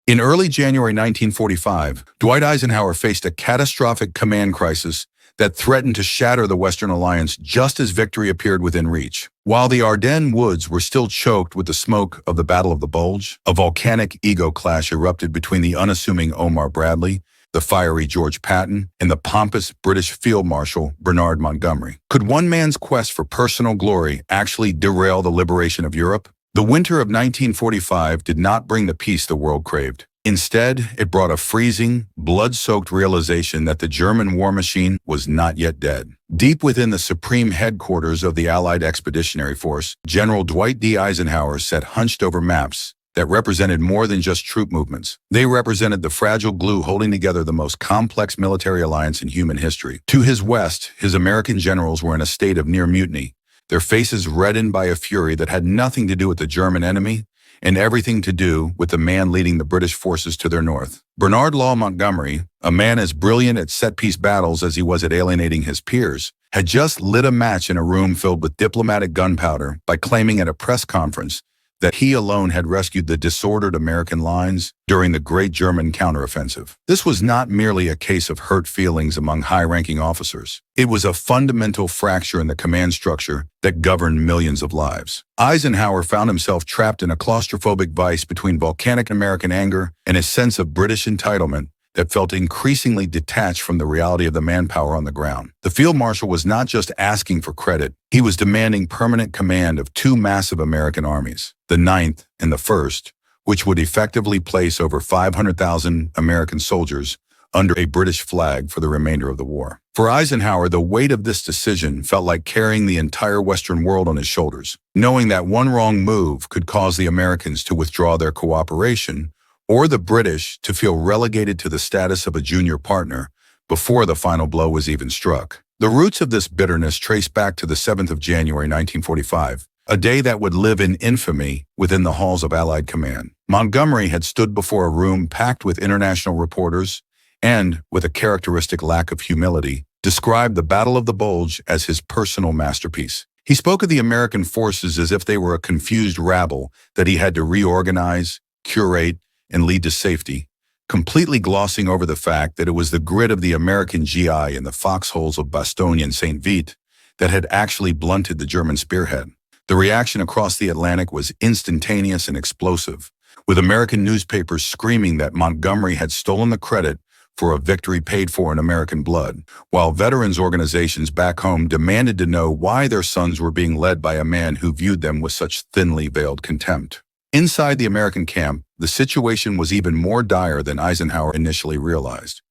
In early January 1945, Dwight Eisenhower faced a catastrophic command crisis that threatened to shatter the Western Alliance just as victory appeared within reach. While the Ardennes woods were still choked with the smoke of the Battle of the Bulge, a volcanic ego clash erupted between the unassuming Omar Bradley, the fiery George Patton, and the pompous British Field Marshal Bernard Montgomery. Could one man's quest for personal glory actually derail the liberation of Europe? The winter of 1945 did not bring the peace the world craved. Instead, it brought a freezing, blood-soaked realization that the German war machine was not yet dead. Deep within the supreme headquarters of the Allied Expeditionary Force, General Dwight D. Eisenhower sat hunched over maps that represented more than just troop movements. They represented the fragile glue holding together the most complex military alliance in human history. To his west, his American generals were in a state of near mutiny, their faces reddened by a fury that had nothing to do with the German enemy and everything to do with the man leading the British forces to their north. Bernard Law Montgomery, a man as brilliant at set-piece battles as he was at alienating his peers, had just lit a match in a room filled with diplomatic gunpowder by claiming at a press conference that he alone had rescued the disordered American lines during the Great German Counteroffensive. This was not merely a case of hurt feelings among high-ranking officers. It was a fundamental fracture in the command structure that governed millions of lives. Eisenhower found himself trapped in a claustrophobic vice between volcanic American anger and a sense of British entitlement that felt increasingly detached from the reality of the manpower on the ground. The Field Marshal was not just asking for credit, he was demanding permanent command of two massive American armies, the Ninth and the First, which would effectively place over 500,000 American soldiers under a British flag for the remainder of the war. For Eisenhower, the weight of this decision felt like carrying the entire Western world on his shoulders, knowing that one wrong move could cause the Americans to withdraw their cooperation or the British to feel relegated to the status of a junior partner before the final blow was even struck. The roots of this bitterness trace back to the 7th of January 1945, a day that would live in infamy within the halls of Allied command. Montgomery had stood before a room packed with international reporters and, with a characteristic lack of humility, described the Battle of the Bulge as his personal masterpiece. He spoke of the American forces as if they were a confused rabble that he had to reorganize, curate, and lead to safety, completely glossing over the fact that it was the grit of the American GI in the foxholes of Bastogne and St. Vite that had actually blunted the German spearhead. The reaction across the Atlantic was instantaneous and explosive, with American newspapers screaming that Montgomery had stolen the credit for a victory paid for in American blood, while veterans organizations back home demanded to know why their sons were being led by a man who viewed them with such thinly veiled contempt. Inside the American camp, the situation was even more dire than Eisenhower initially realized,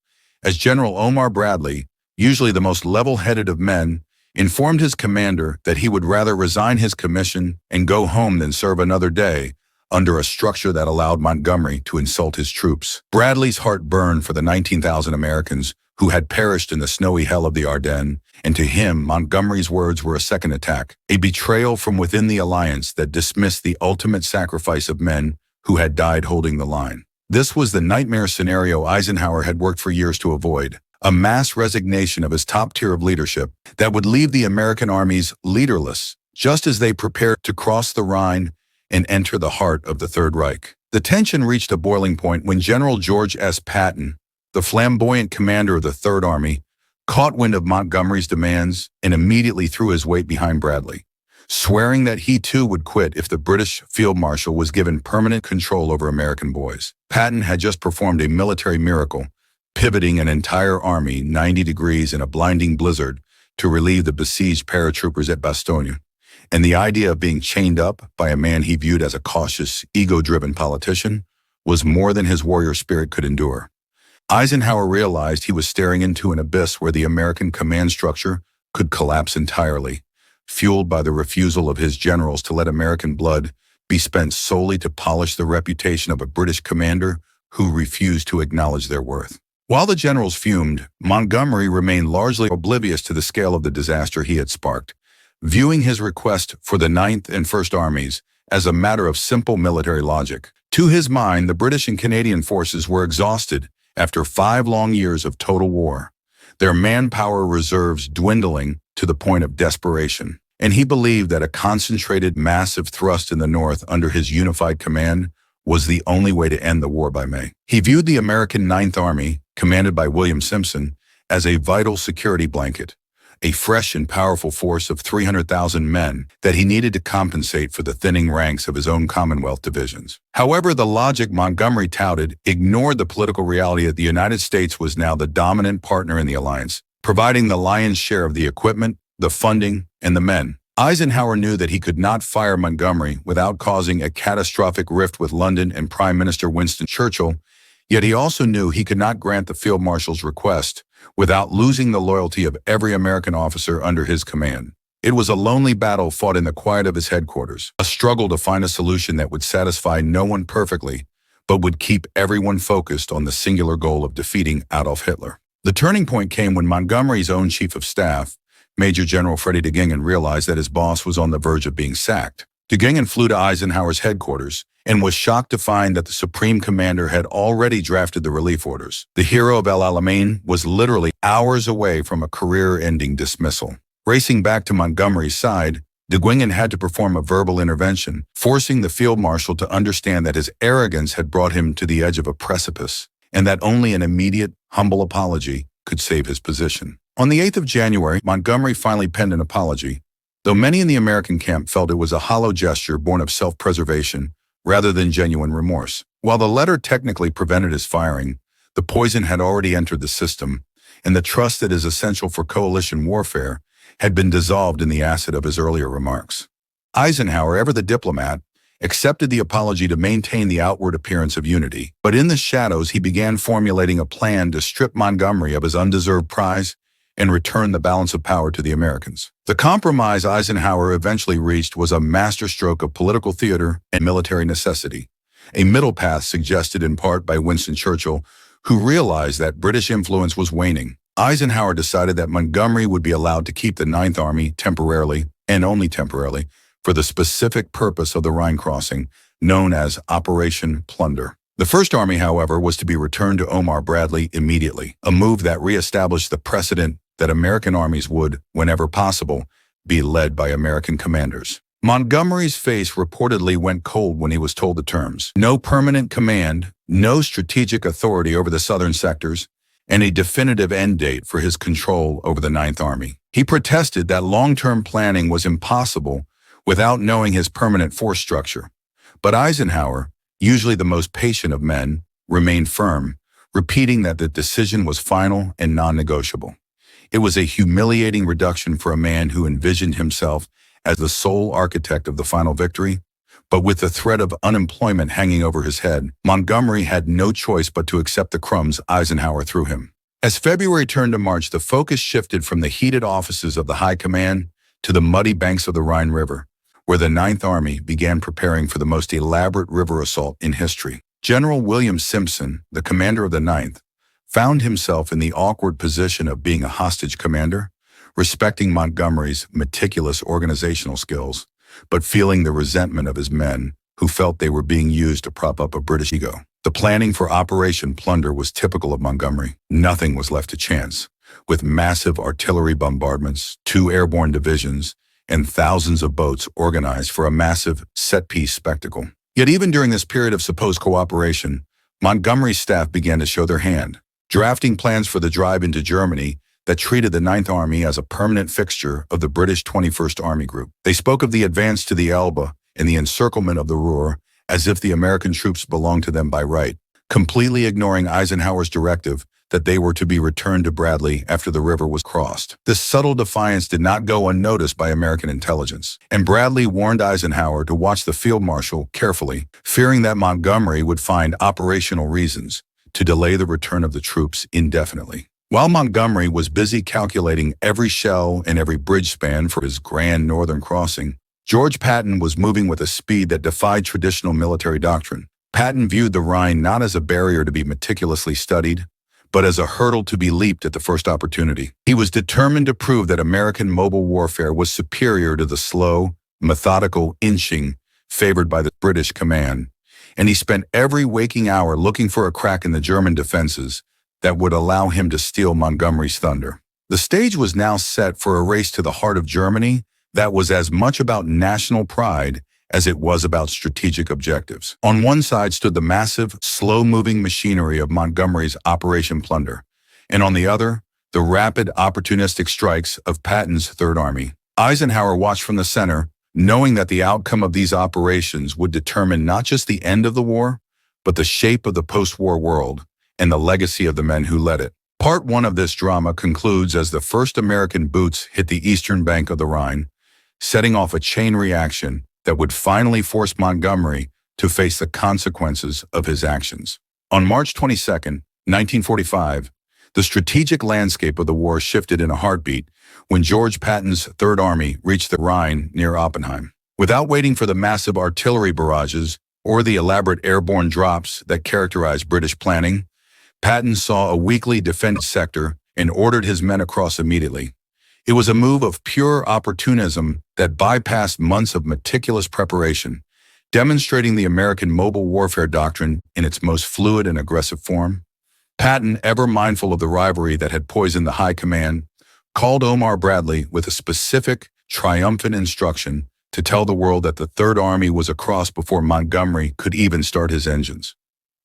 as General Omar Bradley, usually the most level-headed of men, informed his commander that he would rather resign his commission and go home than serve another day under a structure that allowed Montgomery to insult his troops. Bradley's heart burned for the 19,000 Americans who had perished in the snowy hell of the Ardennes, and to him, Montgomery's words were a second attack, a betrayal from within the alliance that dismissed the ultimate sacrifice of men who had died holding the line. This was the nightmare scenario Eisenhower had worked for years to avoid, a mass resignation of his top tier of leadership that would leave the American armies leaderless, just as they prepared to cross the Rhine and enter the heart of the Third Reich. The tension reached a boiling point when General George S. Patton, the flamboyant commander of the Third Army, caught wind of Montgomery's demands and immediately threw his weight behind Bradley, swearing that he too would quit if the British Field Marshal was given permanent control over American boys. Patton had just performed a military miracle, pivoting an entire army 90 degrees in a blinding blizzard to relieve the besieged paratroopers at Bastogne, and the idea of being chained up by a man he viewed as a cautious, ego-driven politician was more than his warrior spirit could endure. Eisenhower realized he was staring into an abyss where the American command structure could collapse entirely, fueled by the refusal of his generals to let American blood be spent solely to polish the reputation of a British commander who refused to acknowledge their worth. While the generals fumed, Montgomery remained largely oblivious to the scale of the disaster he had sparked, viewing his request for the Ninth and First Armies as a matter of simple military logic. To his mind, the British and Canadian forces were exhausted after 5 long years of total war, their manpower reserves dwindling to the point of desperation, and he believed that a concentrated, massive thrust in the north under his unified command was the only way to end the war by May. He viewed the American Ninth Army, commanded by William Simpson, as a vital security blanket, a fresh and powerful force of 300,000 men that he needed to compensate for the thinning ranks of his own Commonwealth divisions. However, the logic Montgomery touted ignored the political reality that the United States was now the dominant partner in the alliance, providing the lion's share of the equipment, the funding, and the men. Eisenhower knew that he could not fire Montgomery without causing a catastrophic rift with London and Prime Minister Winston Churchill, yet he also knew he could not grant the Field Marshal's request without losing the loyalty of every American officer under his command. It was a lonely battle fought in the quiet of his headquarters, a struggle to find a solution that would satisfy no one perfectly, but would keep everyone focused on the singular goal of defeating Adolf Hitler. The turning point came when Montgomery's own chief of staff, Major General Freddie de realized that his boss was on the verge of being sacked. De flew to Eisenhower's headquarters and was shocked to find that the Supreme Commander had already drafted the relief orders. The hero of El Alamein was literally hours away from a career-ending dismissal. Racing back to Montgomery's side, de had to perform a verbal intervention, forcing the Field Marshal to understand that his arrogance had brought him to the edge of a precipice, and that only an immediate, humble apology could save his position. On the 8th of January, Montgomery finally penned an apology, though many in the American camp felt it was a hollow gesture born of self-preservation rather than genuine remorse. While the letter technically prevented his firing, the poison had already entered the system, and the trust that is essential for coalition warfare had been dissolved in the acid of his earlier remarks. Eisenhower, ever the diplomat, accepted the apology to maintain the outward appearance of unity, but in the shadows he began formulating a plan to strip Montgomery of his undeserved prize and return the balance of power to the Americans. The compromise Eisenhower eventually reached was a masterstroke of political theater and military necessity, a middle path suggested in part by Winston Churchill, who realized that British influence was waning. Eisenhower decided that Montgomery would be allowed to keep the Ninth Army temporarily, and only temporarily, for the specific purpose of the Rhine crossing, known as Operation Plunder. The First Army, however, was to be returned to Omar Bradley immediately, a move that reestablished the precedent that American armies would, whenever possible, be led by American commanders. Montgomery's face reportedly went cold when he was told the terms: no permanent command, no strategic authority over the southern sectors, and a definitive end date for his control over the Ninth Army. He protested that long-term planning was impossible without knowing his permanent force structure. But Eisenhower, usually the most patient of men, remained firm, repeating that the decision was final and non-negotiable. It was a humiliating reduction for a man who envisioned himself as the sole architect of the final victory, but with the threat of unemployment hanging over his head, Montgomery had no choice but to accept the crumbs Eisenhower threw him. As February turned to March, the focus shifted from the heated offices of the High Command to the muddy banks of the Rhine River, where the Ninth Army began preparing for the most elaborate river assault in history. General William Simpson, the commander of the Ninth, found himself in the awkward position of being a hostage commander, respecting Montgomery's meticulous organizational skills, but feeling the resentment of his men who felt they were being used to prop up a British ego. The planning for Operation Plunder was typical of Montgomery. Nothing was left to chance, with massive artillery bombardments, 2 airborne divisions, and thousands of boats organized for a massive set-piece spectacle. Yet even during this period of supposed cooperation, Montgomery's staff began to show their hand, drafting plans for the drive into Germany that treated the Ninth Army as a permanent fixture of the British 21st Army Group. They spoke of the advance to the Elbe and the encirclement of the Ruhr as if the American troops belonged to them by right, completely ignoring Eisenhower's directive that they were to be returned to Bradley after the river was crossed. This subtle defiance did not go unnoticed by American intelligence, and Bradley warned Eisenhower to watch the Field Marshal carefully, fearing that Montgomery would find operational reasons to delay the return of the troops indefinitely. While Montgomery was busy calculating every shell and every bridge span for his grand northern crossing, George Patton was moving with a speed that defied traditional military doctrine. Patton viewed the Rhine not as a barrier to be meticulously studied, but as a hurdle to be leaped at the first opportunity. He was determined to prove that American mobile warfare was superior to the slow, methodical inching favored by the British command, and he spent every waking hour looking for a crack in the German defenses that would allow him to steal Montgomery's thunder. The stage was now set for a race to the heart of Germany that was as much about national pride as it was about strategic objectives. On one side stood the massive, slow-moving machinery of Montgomery's Operation Plunder, and on the other, the rapid, opportunistic strikes of Patton's Third Army. Eisenhower watched from the center, knowing that the outcome of these operations would determine not just the end of the war, but the shape of the post-war world and the legacy of the men who led it. Part 1 of this drama concludes as the first American boots hit the eastern bank of the Rhine, setting off a chain reaction that would finally force Montgomery to face the consequences of his actions. On March 22, 1945, the strategic landscape of the war shifted in a heartbeat when George Patton's Third Army reached the Rhine near Oppenheim. Without waiting for the massive artillery barrages or the elaborate airborne drops that characterized British planning, Patton saw a weakly defended sector and ordered his men across immediately. It was a move of pure opportunism that bypassed months of meticulous preparation, demonstrating the American mobile warfare doctrine in its most fluid and aggressive form. Patton, ever mindful of the rivalry that had poisoned the high command, called Omar Bradley with a specific, triumphant instruction to tell the world that the Third Army was across before Montgomery could even start his engines.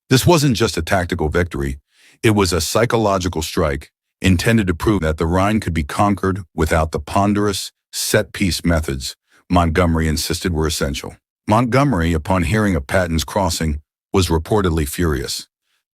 This wasn't just a tactical victory, it was a psychological strike intended to prove that the Rhine could be conquered without the ponderous, set-piece methods Montgomery insisted were essential. Montgomery, upon hearing of Patton's crossing, was reportedly furious,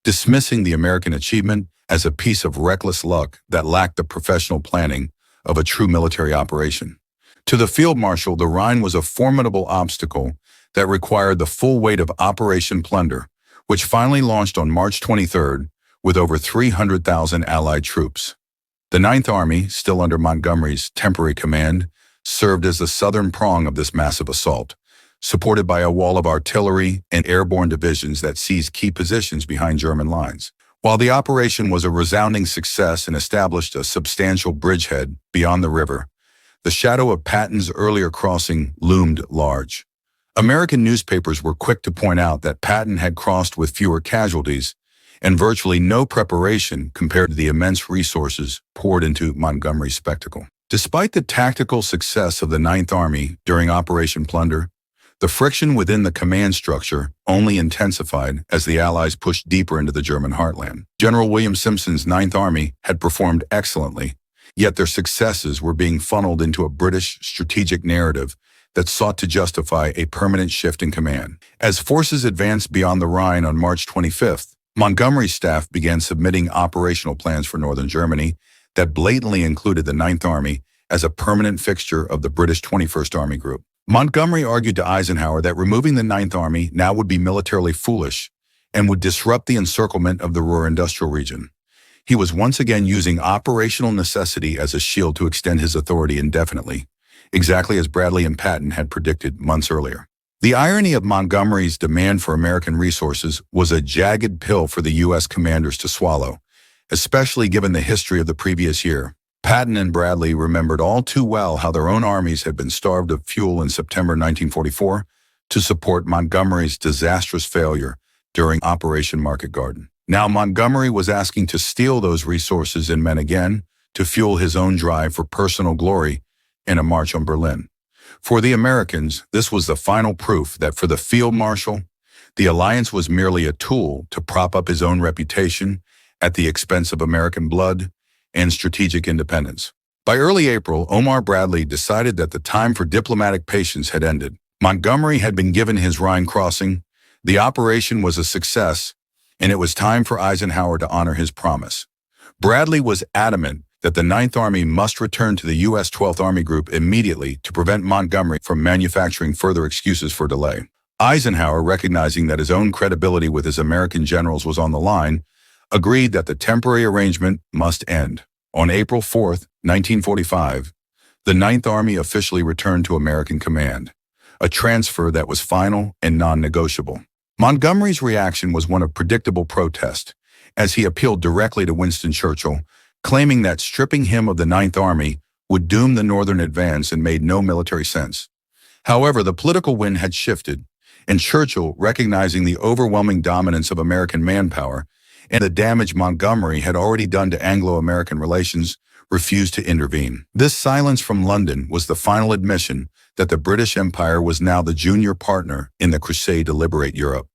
dismissing the American achievement as a piece of reckless luck that lacked the professional planning of a true military operation. To the Field Marshal, the Rhine was a formidable obstacle that required the full weight of Operation Plunder, which finally launched on March 23rd with over 300,000 Allied troops. The Ninth Army, still under Montgomery's temporary command, served as the southern prong of this massive assault, supported by a wall of artillery and airborne divisions that seized key positions behind German lines. While the operation was a resounding success and established a substantial bridgehead beyond the river, the shadow of Patton's earlier crossing loomed large. American newspapers were quick to point out that Patton had crossed with fewer casualties and virtually no preparation compared to the immense resources poured into Montgomery's spectacle. Despite the tactical success of the Ninth Army during Operation Plunder, the friction within the command structure only intensified as the Allies pushed deeper into the German heartland. General William Simpson's Ninth Army had performed excellently, yet their successes were being funneled into a British strategic narrative that sought to justify a permanent shift in command. As forces advanced beyond the Rhine on March 25th, Montgomery's staff began submitting operational plans for northern Germany that blatantly included the Ninth Army as a permanent fixture of the British 21st Army Group. Montgomery argued to Eisenhower that removing the Ninth Army now would be militarily foolish and would disrupt the encirclement of the Ruhr industrial region. He was once again using operational necessity as a shield to extend his authority indefinitely, exactly as Bradley and Patton had predicted months earlier. The irony of Montgomery's demand for American resources was a jagged pill for the U.S. commanders to swallow, especially given the history of the previous year. Patton and Bradley remembered all too well how their own armies had been starved of fuel in September 1944 to support Montgomery's disastrous failure during Operation Market Garden. Now Montgomery was asking to steal those resources and men again to fuel his own drive for personal glory in a march on Berlin. For the Americans, this was the final proof that for the Field Marshal, the alliance was merely a tool to prop up his own reputation at the expense of American blood and strategic independence. By early April, Omar Bradley decided that the time for diplomatic patience had ended. Montgomery had been given his Rhine crossing, the operation was a success, and it was time for Eisenhower to honor his promise. Bradley was adamant that the Ninth Army must return to the U.S. 12th Army Group immediately to prevent Montgomery from manufacturing further excuses for delay. Eisenhower, recognizing that his own credibility with his American generals was on the line, agreed that the temporary arrangement must end. On April 4, 1945, the Ninth Army officially returned to American command, a transfer that was final and non-negotiable. Montgomery's reaction was one of predictable protest, as he appealed directly to Winston Churchill, claiming that stripping him of the Ninth Army would doom the northern advance and made no military sense. However, the political wind had shifted, and Churchill, recognizing the overwhelming dominance of American manpower and the damage Montgomery had already done to Anglo-American relations, refused to intervene. This silence from London was the final admission that the British Empire was now the junior partner in the crusade to liberate Europe.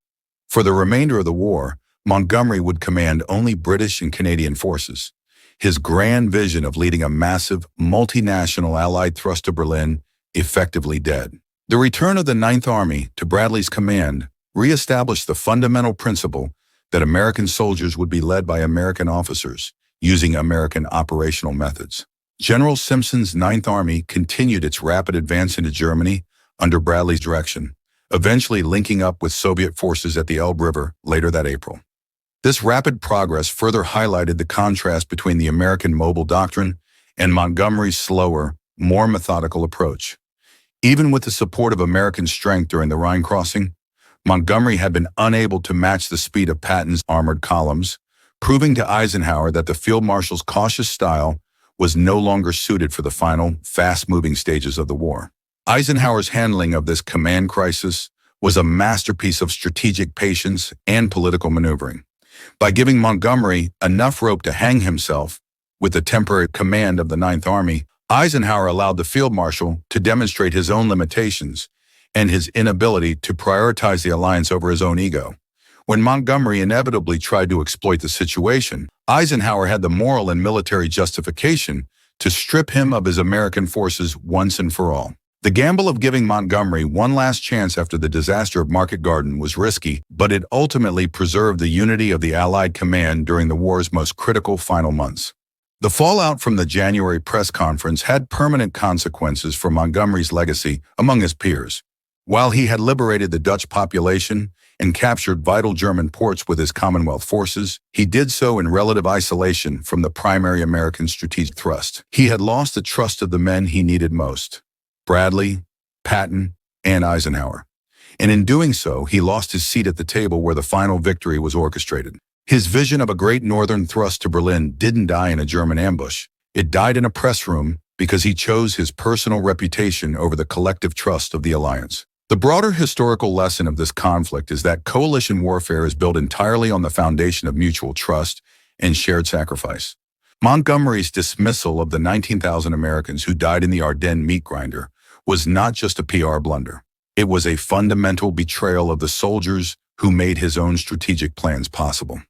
For the remainder of the war, Montgomery would command only British and Canadian forces, his grand vision of leading a massive, multinational Allied thrust to Berlin effectively dead. The return of the Ninth Army to Bradley's command re-established the fundamental principle that American soldiers would be led by American officers, using American operational methods. General Simpson's Ninth Army continued its rapid advance into Germany under Bradley's direction, eventually linking up with Soviet forces at the Elbe River later that April. This rapid progress further highlighted the contrast between the American mobile doctrine and Montgomery's slower, more methodical approach. Even with the support of American strength during the Rhine crossing, Montgomery had been unable to match the speed of Patton's armored columns, proving to Eisenhower that the Field Marshal's cautious style was no longer suited for the final, fast-moving stages of the war. Eisenhower's handling of this command crisis was a masterpiece of strategic patience and political maneuvering. By giving Montgomery enough rope to hang himself with the temporary command of the Ninth Army, Eisenhower allowed the Field Marshal to demonstrate his own limitations and his inability to prioritize the alliance over his own ego. When Montgomery inevitably tried to exploit the situation, Eisenhower had the moral and military justification to strip him of his American forces once and for all. The gamble of giving Montgomery one last chance after the disaster of Market Garden was risky, but it ultimately preserved the unity of the Allied command during the war's most critical final months. The fallout from the January press conference had permanent consequences for Montgomery's legacy among his peers. While he had liberated the Dutch population and captured vital German ports with his Commonwealth forces, he did so in relative isolation from the primary American strategic thrust. He had lost the trust of the men he needed most: Bradley, Patton, and Eisenhower. And in doing so, he lost his seat at the table where the final victory was orchestrated. His vision of a great northern thrust to Berlin didn't die in a German ambush. It died in a press room because he chose his personal reputation over the collective trust of the alliance. The broader historical lesson of this conflict is that coalition warfare is built entirely on the foundation of mutual trust and shared sacrifice. Montgomery's dismissal of the 19,000 Americans who died in the Ardennes meat grinder was not just a PR blunder. It was a fundamental betrayal of the soldiers who made his own strategic plans possible.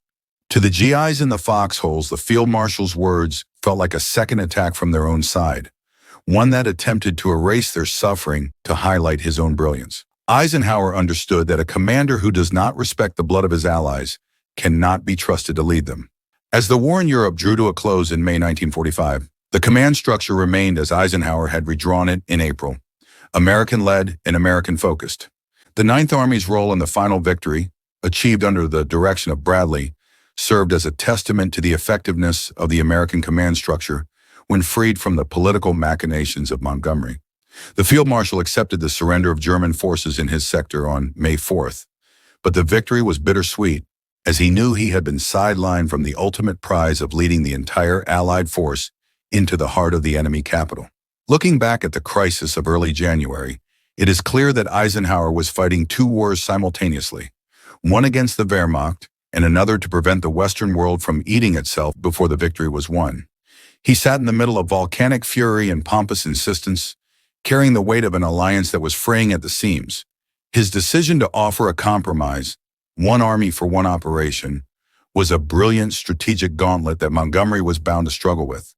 To the GIs in the foxholes, the Field Marshal's words felt like a second attack from their own side, one that attempted to erase their suffering to highlight his own brilliance. Eisenhower understood that a commander who does not respect the blood of his allies cannot be trusted to lead them. As the war in Europe drew to a close in May 1945, the command structure remained as Eisenhower had redrawn it in April: American-led and American-focused. The Ninth Army's role in the final victory, achieved under the direction of Bradley, served as a testament to the effectiveness of the American command structure when freed from the political machinations of Montgomery. The Field Marshal accepted the surrender of German forces in his sector on May 4th, but the victory was bittersweet, as he knew he had been sidelined from the ultimate prize of leading the entire Allied force into the heart of the enemy capital. Looking back at the crisis of early January, it is clear that Eisenhower was fighting two wars simultaneously, one against the Wehrmacht and another to prevent the Western world from eating itself before the victory was won. He sat in the middle of volcanic fury and pompous insistence, carrying the weight of an alliance that was fraying at the seams. His decision to offer a compromise, one army for one operation, was a brilliant strategic gauntlet that Montgomery was bound to struggle with.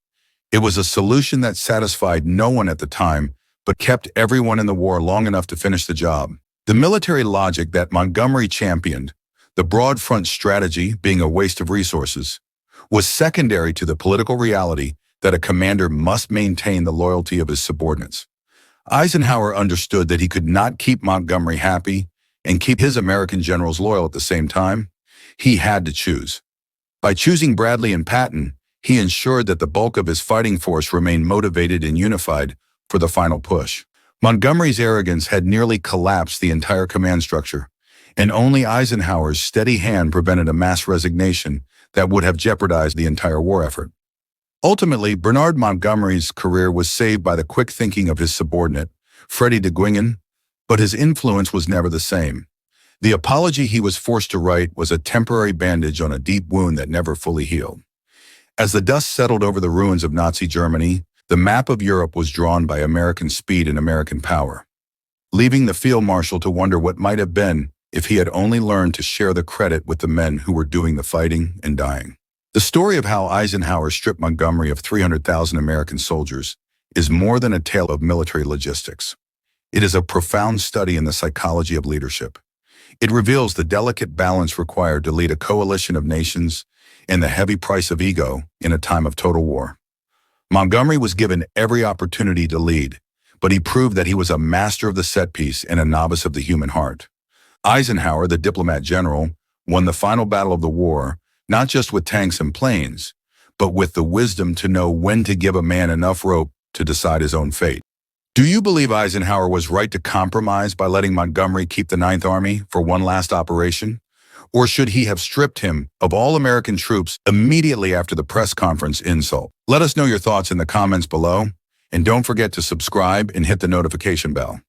It was a solution that satisfied no one at the time, but kept everyone in the war long enough to finish the job. The military logic that Montgomery championed, the broad front strategy being a waste of resources, was secondary to the political reality that a commander must maintain the loyalty of his subordinates. Eisenhower understood that he could not keep Montgomery happy and keep his American generals loyal at the same time. He had to choose. By choosing Bradley and Patton, he ensured that the bulk of his fighting force remained motivated and unified for the final push. Montgomery's arrogance had nearly collapsed the entire command structure, and only Eisenhower's steady hand prevented a mass resignation that would have jeopardized the entire war effort. Ultimately, Bernard Montgomery's career was saved by the quick thinking of his subordinate, Freddie de Guingen, but his influence was never the same. The apology he was forced to write was a temporary bandage on a deep wound that never fully healed. As the dust settled over the ruins of Nazi Germany, The map of Europe was drawn by American speed and American power, leaving the field marshal to wonder what might have been if he had only learned to share the credit with the men who were doing the fighting and dying. The story of how Eisenhower stripped Montgomery of 300,000 American soldiers is more than a tale of military logistics. It is a profound study in the psychology of leadership. It reveals the delicate balance required to lead a coalition of nations and the heavy price of ego in a time of total war. Montgomery was given every opportunity to lead, but he proved that he was a master of the set piece and a novice of the human heart. Eisenhower, the diplomat general, won the final battle of the war, not just with tanks and planes, but with the wisdom to know when to give a man enough rope to decide his own fate. Do you believe Eisenhower was right to compromise by letting Montgomery keep the Ninth Army for one last operation? Or should he have stripped him of all American troops immediately after the press conference insult? Let us know your thoughts in the comments below, and don't forget to subscribe and hit the notification bell.